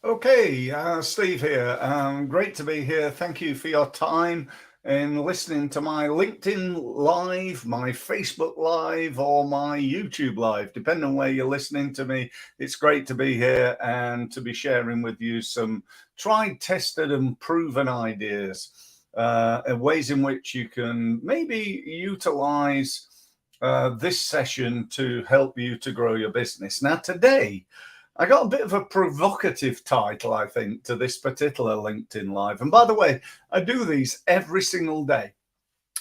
Okay, Steve here. Great to be here. Thank you for your time in listening to my LinkedIn Live, my Facebook Live, or my YouTube Live, depending on where you're listening to me. It's great to be here and to be sharing with you some tried, tested, and proven ideas, and ways in which you can maybe utilize this session to help you to grow your business. Now, today, I got a bit of a provocative title, I think, to this particular LinkedIn Live. And by the way, I do these every single day.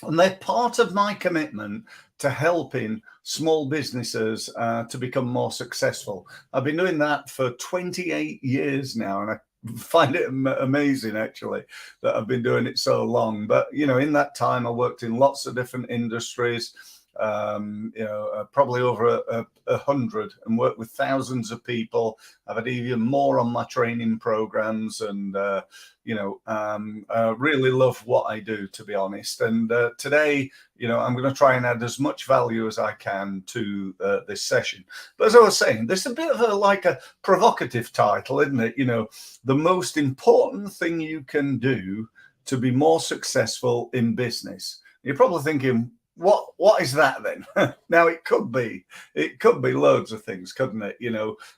And they're part of my commitment to helping small businesses to become more successful. I've been doing that for 28 years now, and I find it amazing, actually, that I've been doing it so long. But, in that time, I worked in lots of different industries. Probably over 100, and worked with thousands of people. I've had even more on my training programs, and really love what I do, to be honest. And today, I'm going to try and add as much value as I can to this session. But as I was saying, there's a bit of a provocative title, isn't it? The most important thing you can do to be more successful in business. You're probably thinking, what is that then? Now, it could be loads of things, couldn't it?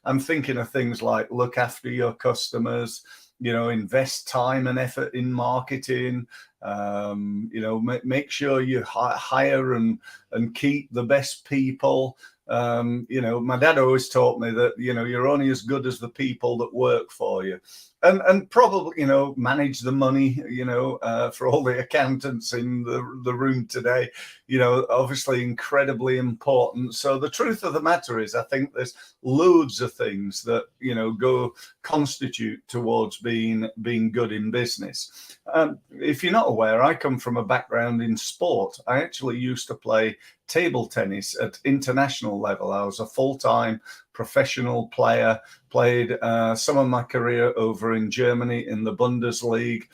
I'm thinking of things like look after your customers, invest time and effort in marketing, make sure you hire and keep the best people. My dad always taught me that, you're only as good as the people that work for you. And probably, manage the money, for all the accountants in the room today, obviously incredibly important. So the truth of the matter is, I think there's loads of things that, go constitute towards being good in business. If you're not aware, I come from a background in sport. I actually used to play table tennis at international level. I was a full-time professional player, played some of my career over in Germany in the Bundesliga,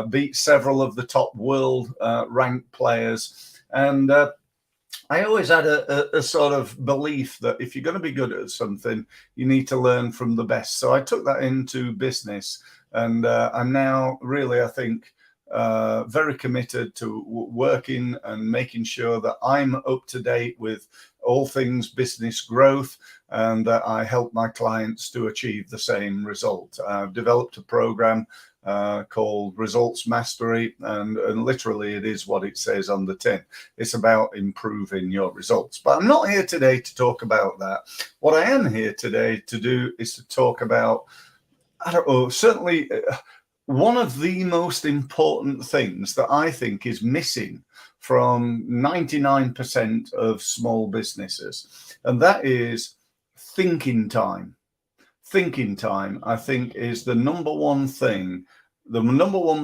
beat several of the top world ranked players. And I always had a sort of belief that if you're going to be good at something, you need to learn from the best. So I took that into business, and I'm now really, I think, very committed to working and making sure that I'm up to date with all things business growth, and that I help my clients to achieve the same result. I've developed a program called Results Mastery, and literally it is what it says on the tin. It's about improving your results. But I'm not here today to talk about that. What I am here today to do is to talk about, certainly one of the most important things that I think is missing from 99% of small businesses, and that is thinking time. Thinking time, I think, is the number one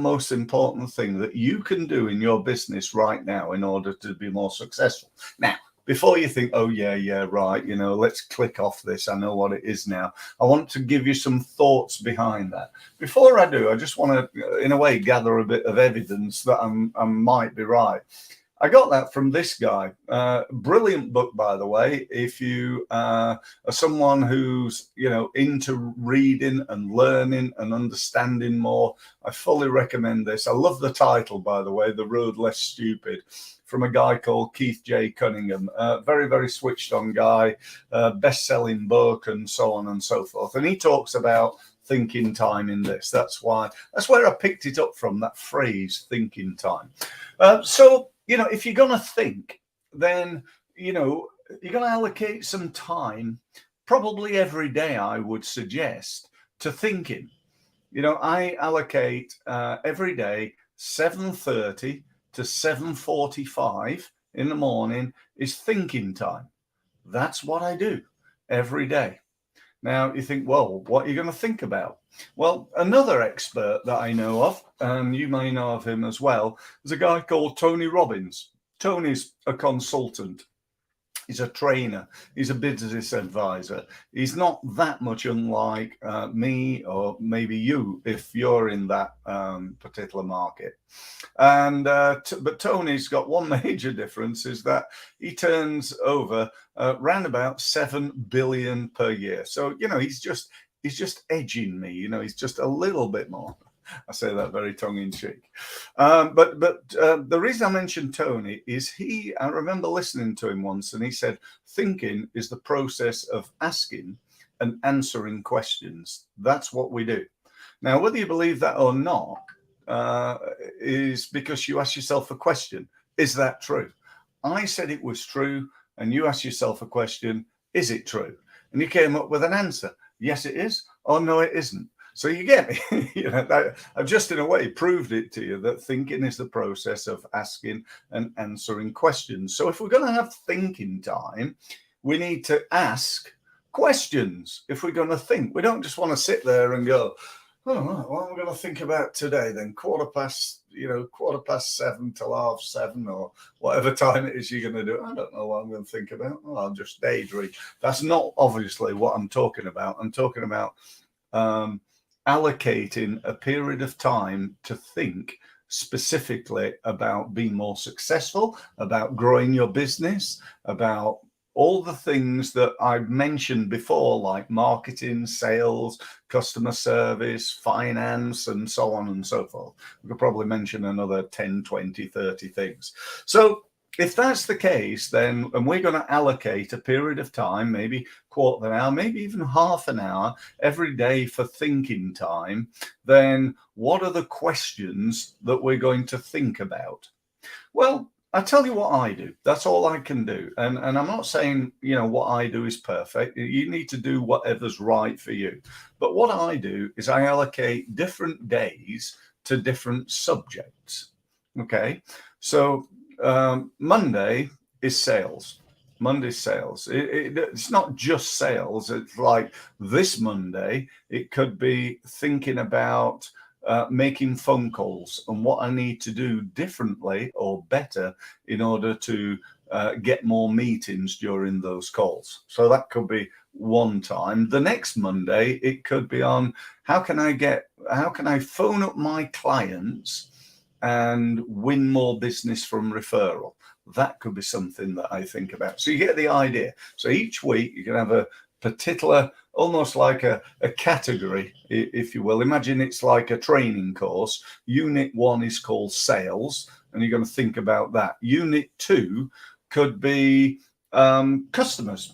most important thing that you can do in your business right now in order to be more successful. Now, before you think, oh, yeah, right, let's click off this, I know what it is now, I want to give you some thoughts behind that. Before I do, I just want to, in a way, gather a bit of evidence that I might be right. I got that from this guy. Brilliant book, by the way. If you are someone who's, into reading and learning and understanding more, I fully recommend this. I love the title, by the way, The Road Less Stupid, from a guy called Keith J Cunningham. Very, very switched on guy, best-selling book, and so on and so forth. And he talks about thinking time in this. That's where I picked it up from, that phrase, thinking time. So, if you're going to think, then, you're going to allocate some time, probably every day, I would suggest, to thinking. I allocate every day 7:30 to 7:45 in the morning is thinking time. That's what I do every day. Now, you think, well, what are you going to think about? Well, another expert that I know of, and you may know of him as well, is a guy called Tony Robbins. Tony's a consultant. He's a trainer. He's a business advisor. He's not that much unlike me or maybe you if you're in that particular market. And but Tony's got one major difference, is that he turns over around about 7 billion per year. So, he's just he's just edging me, he's just a little bit more. I say that very tongue-in-cheek. But the reason I mentioned Tony is I remember listening to him once, and he said, thinking is the process of asking and answering questions. That's what we do. Now, whether you believe that or not, is because you ask yourself a question. Is that true? I said it was true, and you asked yourself a question. Is it true? And you came up with an answer. Yes, it is. Or no, it isn't. So you get me. I've just in a way proved it to you that thinking is the process of asking and answering questions. So if we're going to have thinking time, we need to ask questions. If we're going to think, we don't just want to sit there and go, oh, what am I going to think about today then? Quarter past 7 till 7:30, or whatever time it is you're going to do. I don't know what I'm going to think about. Oh, I'll just daydream. That's not obviously what I'm talking about. I'm talking about allocating a period of time to think specifically about being more successful, about growing your business, about all the things that I've mentioned before, like marketing, sales, customer service, finance, and so on and so forth. We could probably mention another 10, 20, 30 things. So if that's the case, then, and we're going to allocate a period of time, maybe quarter of an hour, maybe even half an hour every day for thinking time, then what are the questions that we're going to think about? Well, I tell you what I do. That's all I can do. And I'm not saying, what I do is perfect. You need to do whatever's right for you. But what I do is I allocate different days to different subjects. Okay. So Monday is sales. Monday's sales. It's not just sales. It's like this Monday, it could be thinking about making phone calls and what I need to do differently or better in order to get more meetings during those calls. So that could be one time. The next Monday, it could be on how can I phone up my clients and win more business from referral. That could be something that I think about. So you get the idea. So each week you can have a particular, almost like a category, if you will. Imagine it's like a training course. Unit 1 is called sales, and you're going to think about that. Unit 2 could be customers.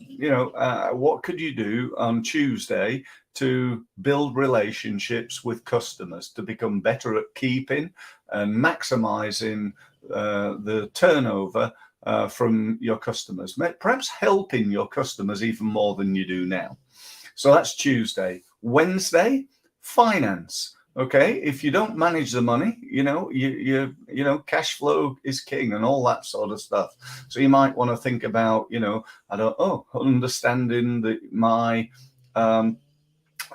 What could you do on Tuesday to build relationships with customers, to become better at keeping and maximizing the turnover from your customers, perhaps helping your customers even more than you do now. So that's Tuesday. Wednesday, finance. Okay, if you don't manage the money, cash flow is king and all that sort of stuff. So you might want to think about, understanding my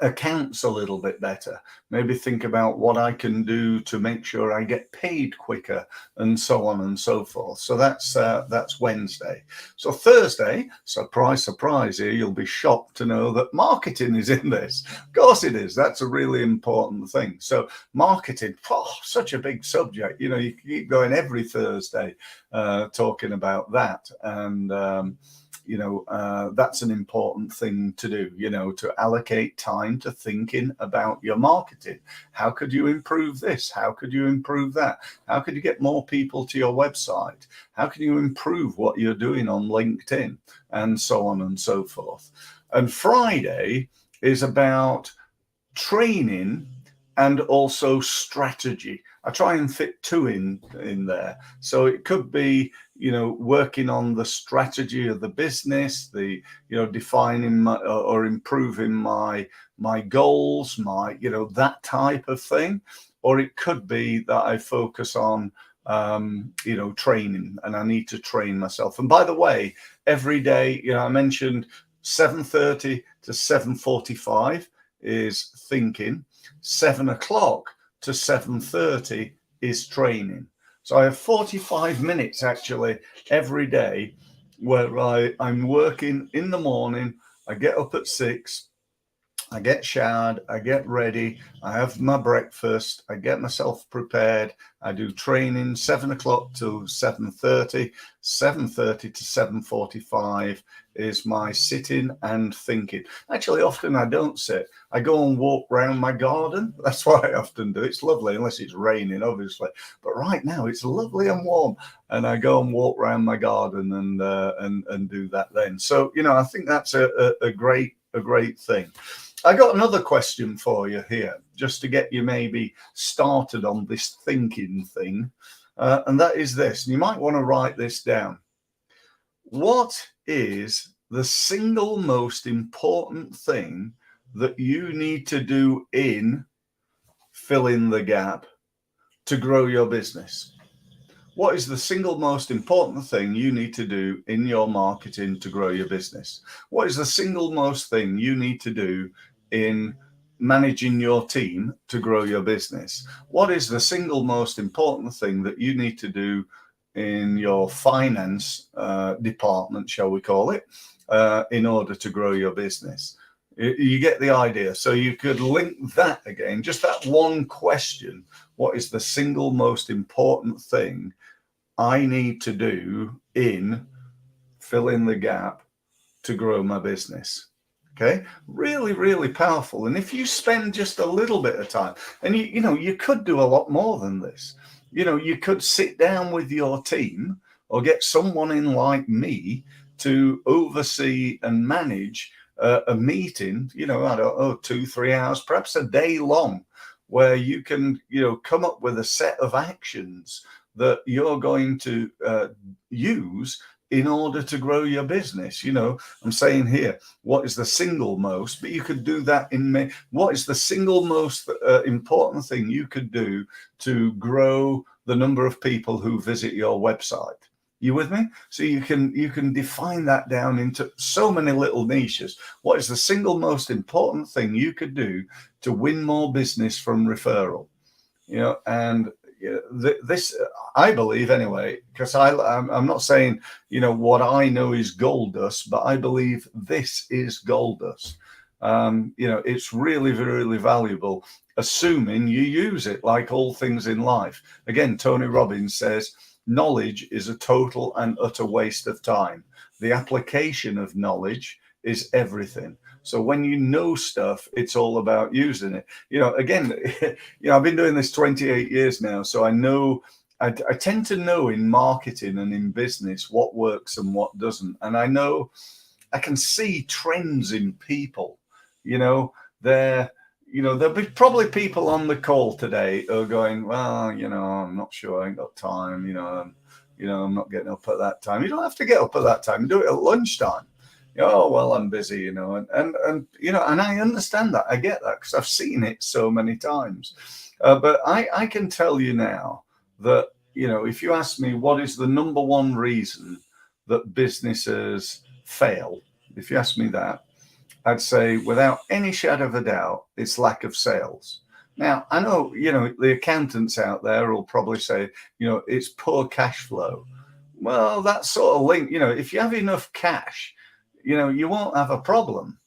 accounts a little bit better. Maybe think about what I can do to make sure I get paid quicker, and so on and so forth. So that's Wednesday. So Thursday, surprise, surprise here, you'll be shocked to know that marketing is in this. Of course it is. That's a really important thing. So marketing, such a big subject. You keep going every Thursday talking about that. And that's an important thing to do, to allocate time to thinking about your marketing. How could you improve this? How could you improve that? How could you get more people to your website? How can you improve what you're doing on LinkedIn? And so on and so forth. And Friday is about training and also strategy. I try and fit 2 in there. So it could be, working on the strategy of the business, defining or improving my goals, that type of thing. Or it could be that I focus on, training, and I need to train myself. And by the way, every day, I mentioned 7:30 to 7:45 is thinking. 7 o'clock to 7:30 is training. So I have 45 minutes actually every day where I'm working in the morning. I get up at 6. I get showered, I get ready, I have my breakfast, I get myself prepared, I do training 7 o'clock to 7:30, 7:30 to 7:45 is my sitting and thinking. Actually, often I don't sit. I go and walk around my garden. That's what I often do. It's lovely, unless it's raining, obviously. But right now it's lovely and warm, and I go and walk around my garden and do that then. So I think that's a great thing. I got another question for you here, just to get you maybe started on this thinking thing, and that is this. And you might want to write this down. What is the single most important thing that you need to do in fill in the gap to grow your business? What is the single most important thing you need to do in your marketing to grow your business? What is the single most thing you need to do in managing your team to grow your business? What is the single most important thing that you need to do in your finance department, shall we call it, in order to grow your business? You get the idea. So you could link that again, just that one question. What is the single most important thing I need to do in fill in the gap to grow my business? Okay, really, really powerful. And if you spend just a little bit of time, and you could do a lot more than this. You could sit down with your team or get someone in like me to oversee and manage a meeting, I don't know, 2-3 hours, perhaps a day long, where you can, come up with a set of actions that you're going to use in order to grow your business. I'm saying here, what is the single most, but you could do that in what is the single most important thing you could do to grow the number of people who visit your website? You with me? So you can define that down into so many little niches. What is the single most important thing you could do to win more business from referral? And this, I believe anyway, because I'm not saying, what I know is gold dust, but I believe this is gold dust. It's really, really valuable, assuming you use it, like all things in life. Again, Tony Robbins says, knowledge is a total and utter waste of time. The application of knowledge is everything. So when you know stuff, it's all about using it. Again, I've been doing this 28 years now, so I know, I tend to know in marketing and in business what works and what doesn't. And I know I can see trends in people. There'll be probably people on the call today who are going, well, I'm not sure, I ain't got time, I'm not getting up at that time. You don't have to get up at that time. Do it at lunchtime. Oh, well, I'm busy, and I understand that. I get that because I've seen it so many times. But I can tell you now that, if you ask me what is the number one reason that businesses fail, if you ask me that, I'd say without any shadow of a doubt, it's lack of sales. Now, I know, the accountants out there will probably say, it's poor cash flow. Well, that sort of link, if you have enough cash, you won't have a problem.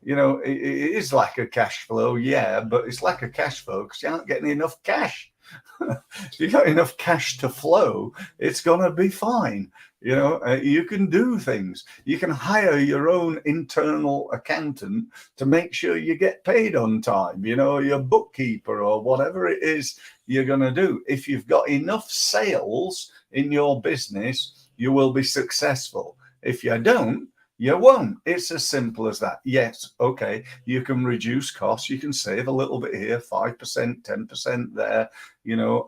It is lack of cash flow, yeah, but it's lack of cash flow because you aren't getting enough cash. If you got enough cash to flow, it's going to be fine. You can do things. You can hire your own internal accountant to make sure you get paid on time, your bookkeeper or whatever it is you're going to do. If you've got enough sales in your business, you will be successful. If you don't, you won't. It's as simple as that. Yes, okay, you can reduce costs. You can save a little bit here, 5%, 10% there,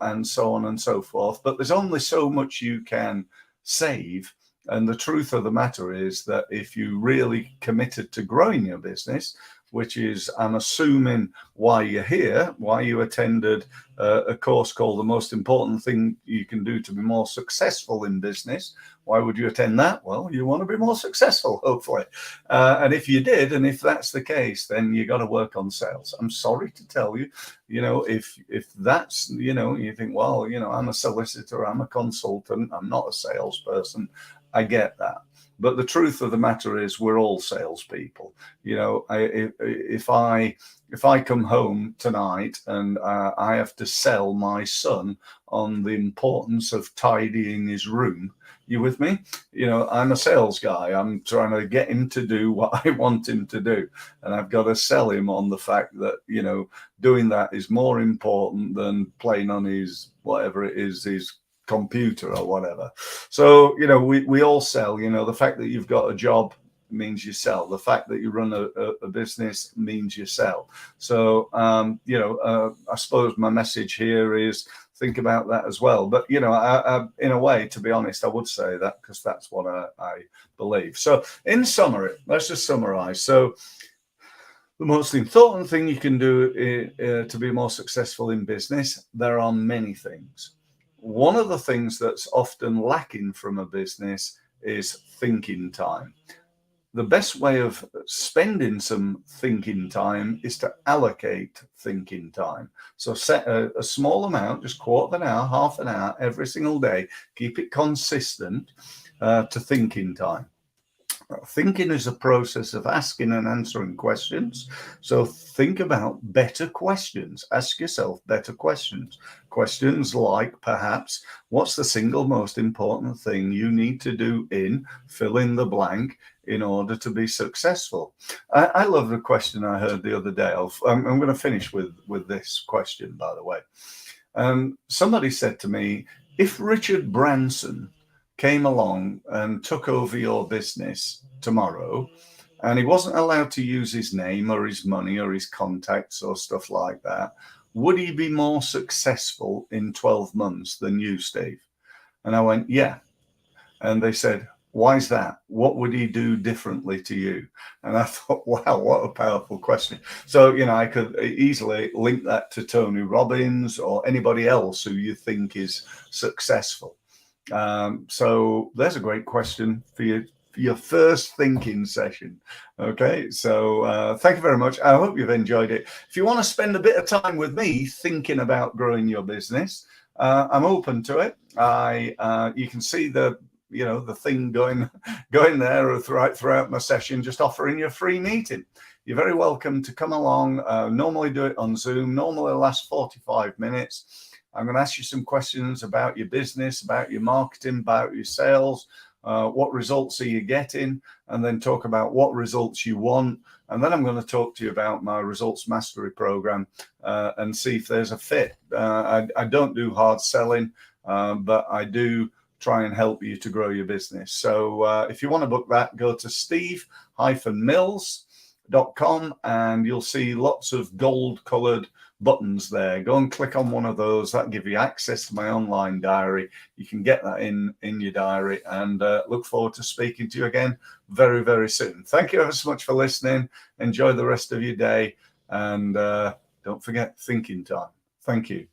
and so on and so forth. But there's only so much you can save. And the truth of the matter is that if you really committed to growing your business, which is, I'm assuming, why you're here, why you attended a course called The Most Important Thing You Can Do to Be More Successful in Business. Why would you attend that? Well, you want to be more successful, hopefully. And if you did, and if that's the case, then you got to work on sales. I'm sorry to tell you, if that's, you think, well, I'm a solicitor, I'm a consultant, I'm not a salesperson. I get that. But the truth of the matter is, we're all salespeople. You know, if I come home tonight and I have to sell my son on the importance of tidying his room, you with me? You know, I'm a sales guy. I'm trying to get him to do what I want him to do. And I've got to sell him on the fact that, you know, doing that is more important than playing on his, whatever it is, his computer or whatever. So, you know, we all sell. You know, the fact that you've got a job means you sell. The fact that you run a business means you sell. So, you know, I suppose my message here is think about that as well. But, you know, I, in a way, to be honest, I would say that because that's what I believe. So in summary, let's just summarize. So the most important thing you can do to be more successful in business, there are many things. One of the things that's often lacking from a business is thinking time. The best way of spending some thinking time is to allocate thinking time. So set a small amount, just quarter of an hour, half an hour every single day. Keep it consistent to thinking time. Thinking is a process of asking and answering questions. So think about better questions. Ask yourself better questions. Questions like, perhaps, what's the single most important thing you need to do in fill in the blank in order to be successful? I love the question I heard the other day. I'm going to finish with this question, by the way. Somebody said to me, if Richard Branson came along and took over your business tomorrow, and he wasn't allowed to use his name or his money or his contacts or stuff like that, would he be more successful in 12 months than you, Steve? And I went, yeah. And they said, why is that? What would he do differently to you? And I thought, wow, what a powerful question. So, you know, I could easily link that to Tony Robbins or anybody else who you think is successful. So there's a great question for you, for your first thinking session. Okay, so thank you very much. I hope you've enjoyed it. If you want to spend a bit of time with me thinking about growing your business, I'm open to it. You can see the thing going there throughout my session, just offering you a free meeting. You're very welcome to come along. Normally do it on Zoom. Normally lasts 45 minutes. I'm going to ask you some questions about your business, about your marketing, about your sales, what results are you getting, and then talk about what results you want. And then I'm going to talk to you about my results mastery program and see if there's a fit. I don't do hard selling, but I do try and help you to grow your business. So if you want to book that, go to steve-mills.com and you'll see lots of gold colored buttons there. Go and click on one of those. That'll give you access to my online diary. You can get that in your diary, and look forward to speaking to you again very, very soon. Thank you ever so much for listening. Enjoy the rest of your day, and don't forget thinking time. Thank you.